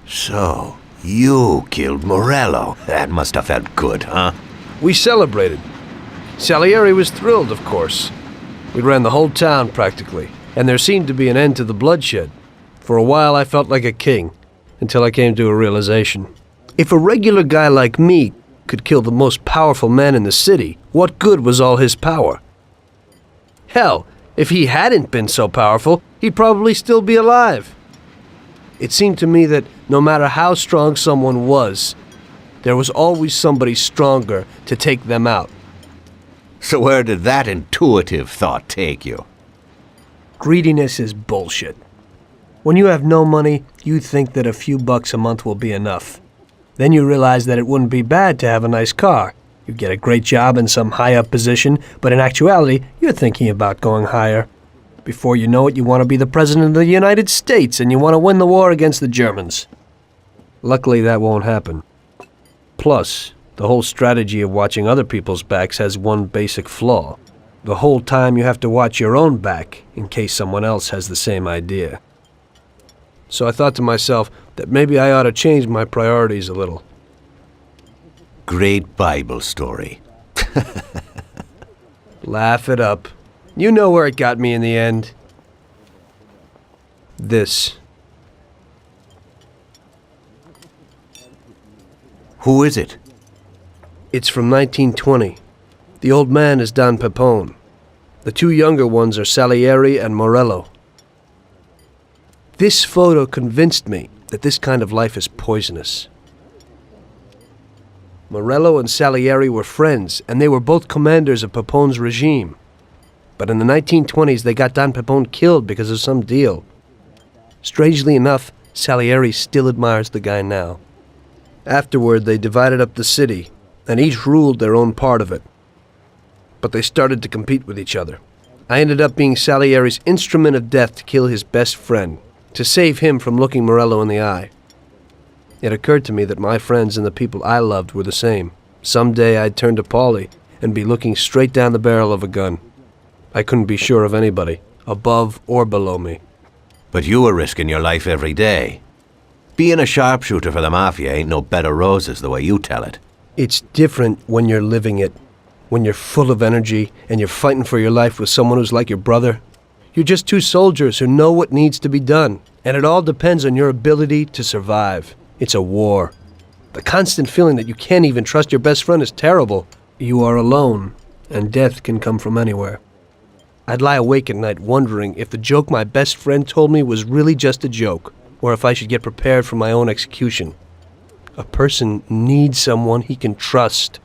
So, you killed Morello. That must have felt good, huh? We celebrated. Salieri was thrilled, of course. We ran the whole town, practically, and there seemed to be an end to the bloodshed. For a while, I felt like a king, until I came to a realization. If a regular guy like me could kill the most powerful man in the city, what good was all his power? Hell, if he hadn't been so powerful, he'd probably still be alive. It seemed to me that no matter how strong someone was, there was always somebody stronger to take them out. So where did that intuitive thought take you? Greediness is bullshit. When you have no money, you think that a few bucks a month will be enough. Then you realize that it wouldn't be bad to have a nice car. You get a great job in some high-up position, but in actuality, you're thinking about going higher. Before you know it, you want to be the President of the United States, and you want to win the war against the Germans. Luckily, that won't happen. Plus, the whole strategy of watching other people's backs has one basic flaw. The whole time you have to watch your own back, in case someone else has the same idea. So I thought to myself that maybe I ought to change my priorities a little. Great Bible story. Laugh it up. You know where it got me in the end. This. Who is it? It's from 1920. The old man is Don Pepone. The two younger ones are Salieri and Morello. This photo convinced me that this kind of life is poisonous. Morello and Salieri were friends, and they were both commanders of Pepone's regime. But in the 1920s, they got Don Pepone killed because of some deal. Strangely enough, Salieri still admires the guy now. Afterward, they divided up the city, and each ruled their own part of it. But they started to compete with each other. I ended up being Salieri's instrument of death to kill his best friend, to save him from looking Morello in the eye. It occurred to me that my friends and the people I loved were the same. Someday I'd turn to Paulie and be looking straight down the barrel of a gun. I couldn't be sure of anybody, above or below me. But you were risking your life every day. Being a sharpshooter for the Mafia ain't no bed of roses the way you tell it. It's different when you're living it. When you're full of energy and you're fighting for your life with someone who's like your brother. You're just two soldiers who know what needs to be done, and it all depends on your ability to survive. It's a war. The constant feeling that you can't even trust your best friend is terrible. You are alone, and death can come from anywhere. I'd lie awake at night wondering if the joke my best friend told me was really just a joke, or if I should get prepared for my own execution. A person needs someone he can trust.